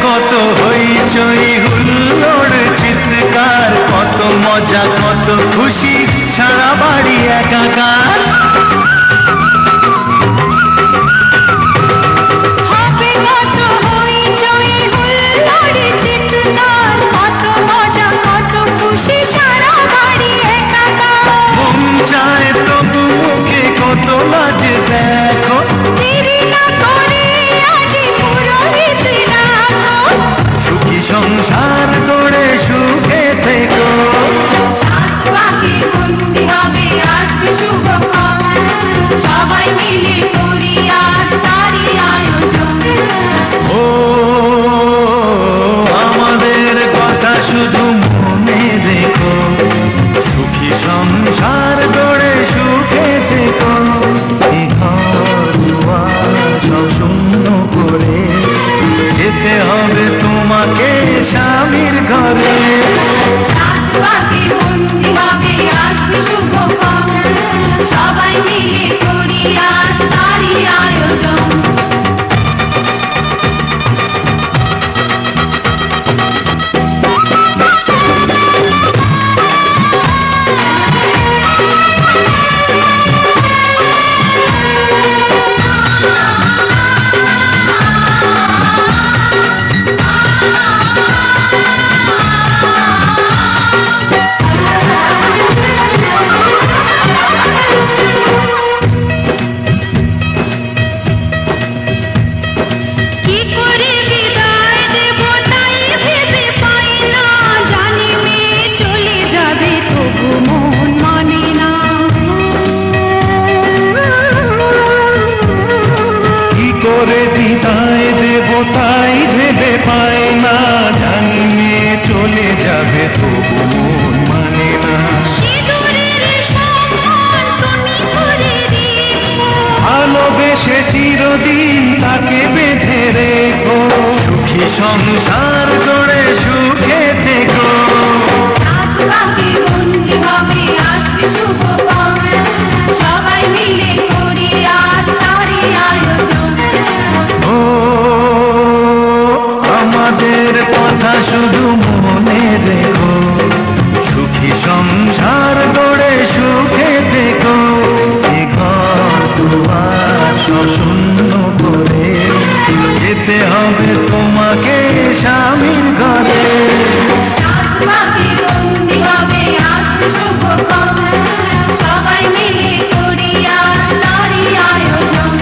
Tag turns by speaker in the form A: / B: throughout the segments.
A: কত হইচই হুল্লোড় চিৎকার, কত মজা কত খুশি, সারা বাড়ি একাকার। কত লাজ দেখো, সুখী সংসার গড়ে সুখে থেকো। সবাই মিলে করি আজ তারি আয়োজন। ও আমাদের কথা শুধু মনে রেখো, সুখী সংসার গড়ে সুখে থেকো। সব শূন্য করে যেতে হবে তোমাকে স্বামীর ঘরে। সবাই মিলে করি আজ তারি আয়োজন। বিদায় দেব তাই ভেবে পাই না, জানি মেয়ে চলে যাবে তবু মন মানে না। ভালোবেসে চিরদিন তাকে বেঁধে রেখো, সুখী সংসার গড়ে সুখে থেকো। সবাই মিলে করি আজ তারি আয়োজন। আমাদের কথা শুধু মনে রেখো, সুখী সংসার গড়ে সুখে থেকো। এ ঘর দুয়ার শূন্য করে যেতে হবে তোমাকে স্বামীর ঘরে। সবাই মিলে করি আজ তারি আয়োজন।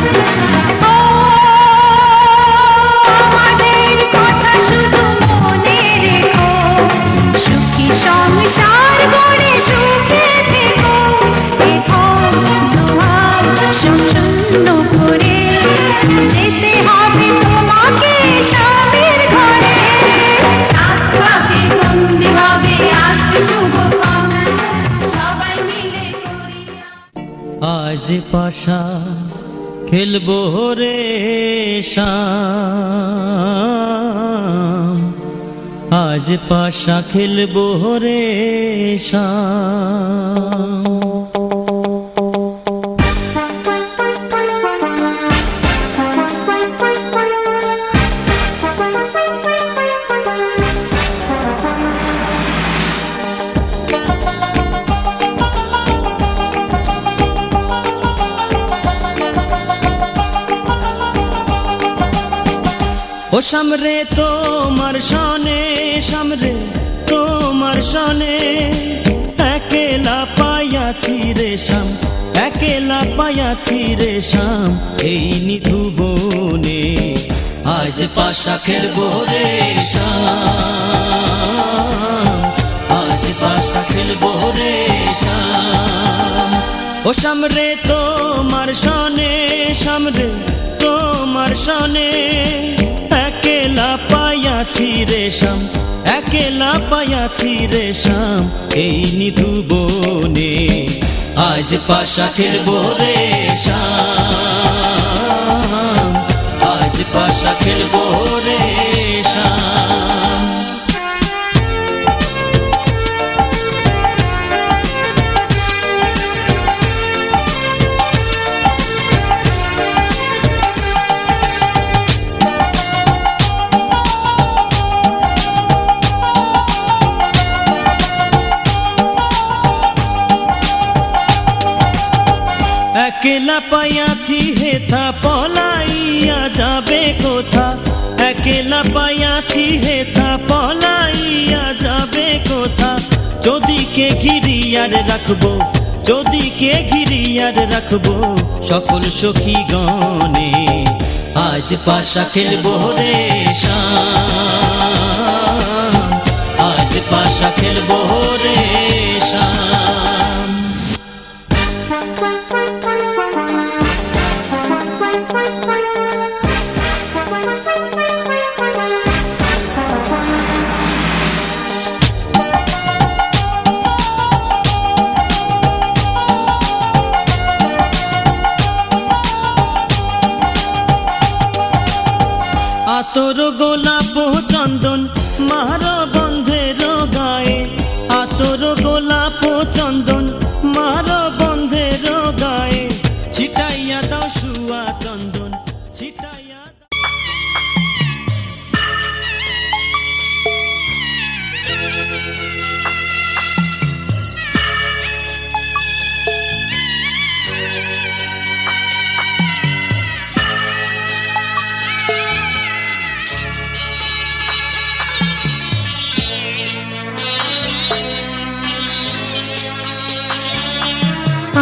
B: আজ পাশা খেলবো রে শাম, আজ পাশা খেলবো রে শাম। ও সামরে তোমার সনে, সামরে তোমার সনে, একেলা পায়াছি রে শাম, একেলা পায়াছি রে শাম, এই নিধু বনে। আজ পাশা খেলবো রে শাম, আজ পাশা খেলবো রে শাম। ও সামরে তোমার সনে, সামরে তোমার সনে, একেলা পায়াছি রে শাম, একেলা পায়াছি রে শাম, এই নিধু বনে। আজ পাশা খেলবো রে শাম, আজ পাশা খেলবো রে শাম। একলা পাইয়াছি হেথা পলাইয়া যাবে কোথা, একলা পাইয়াছি হেথা পলাইয়া যাবে কোথা। যদি কে ঘিরিয়ার রাখবো, যদি কে ঘিরিয়ার রাখবো সকল সখী গণে, আজ পাশা খেলবো রে শাম, আজ পাশা খেলবো রে শাম। আতর গোলাপ চন্দন মার বন্ধের গায়ে, আতর গোলাপ চন্দন মার বন্ধের গায়ে, ছিটাইয়া দাও শুয়া চন্দন, ছিটাইয়া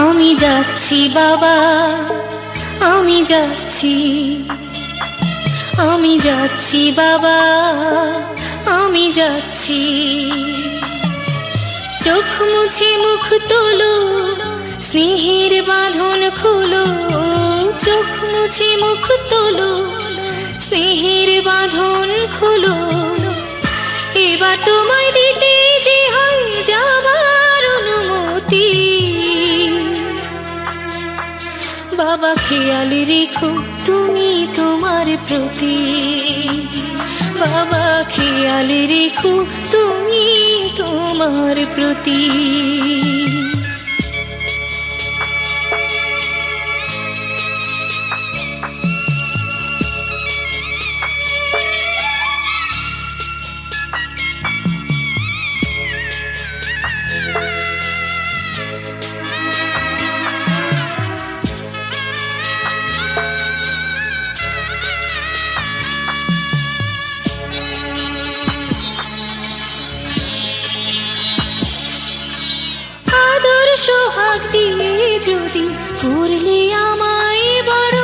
C: আমি যাচ্ছি বাবা, আমি যাচ্ছি, আমি যাচ্ছি বাবা, আমি যাচ্ছি। চোখ মুছে মুখ তোলো, স্নেহের বাঁধন খোলো, চোখ মুছে মুখ তোলো, স্নেহের বাঁধন খোলো। এবার তোমায় দিতে যে হয় যাবার অনুমতি, বাবা খেয়াল রেখো তুমি তোমার প্রতি, বাবা খেয়াল রেখো তুমি তোমার প্রতি। সোহাগ দিয়ে যদি করলে আমায় বড়,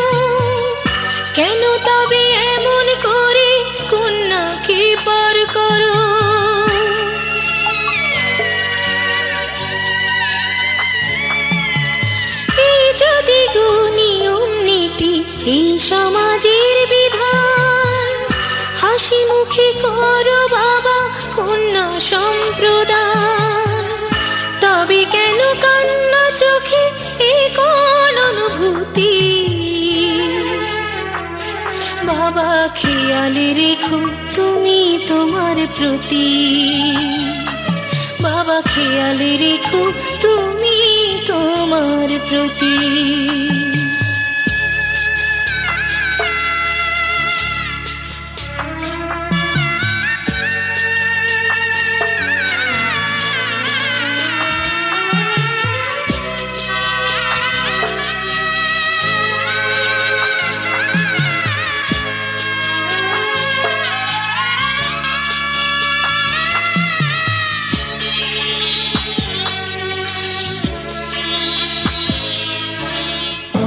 C: কেন তবে এমন করে কন্যাকে পর করো। এই যদি গো নিয়ম নীতি, এই সমাজের বিধান, হাসি মুখে করো বাবা কন্যা সম্প্রদান, তবে কেন কান্না চোখে এই কোন অনুভূতি, বাবা খেয়াল রেখো তুমি তোমার প্রতি, বাবা খেয়াল রেখো তুমি তোমার প্রতি।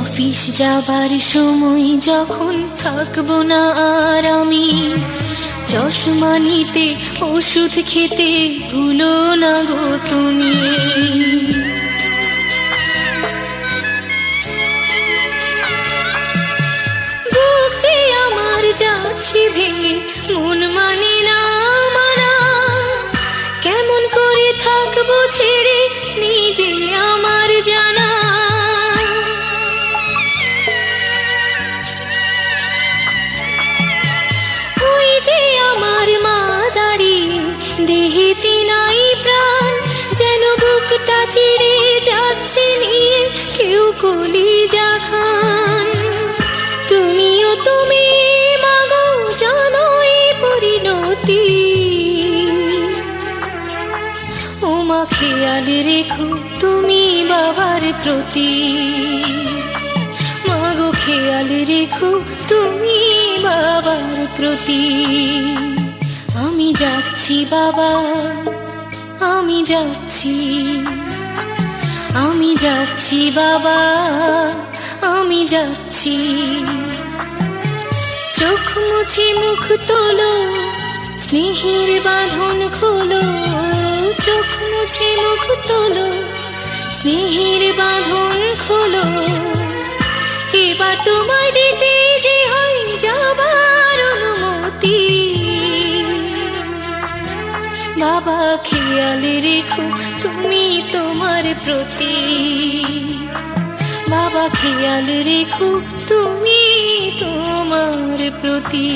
C: অফিস যাবার সময় যখন থাকবো না আর আমি, চশমা নিতে ওষুধ খেতে ভুলো না গো তুমি। বুক যে আমার যাচ্ছে ভেঙে, মন মানে না মানা, কেমন করে থাকবো ছেড়ে নিজে আমার জানা। আমার মা দাঁড়িয়ে দেহেতে নাই প্রাণ, যেন বুকটা চিরে যাচ্ছে নিয়ে কেউ কলিজা খান। তুমিও তুমি মাগো জানো এই পরিণতি, ও মা খেয়াল রেখো তুমি বাবার প্রতি, মাগো খেয়াল রেখো তুমি বাবার প্রতি। আমি যাচ্ছি বাবা, আমি যাচ্ছি, আমি যাচ্ছি বাবা, আমি যাচ্ছি। চোখ মুছে মুখ তোলো, স্নেহের বাঁধন খোলো। চোখ মুছে মুখ তোলো, স্নেহের বাঁধন খোলো। এবার তোমায় দিতে যে হয় যাবার অনুমতি। বাবা খেয়াল রেখো তুমি তোমার প্রতি। বাবা খেয়াল রেখো তুমি তোমার প্রতি।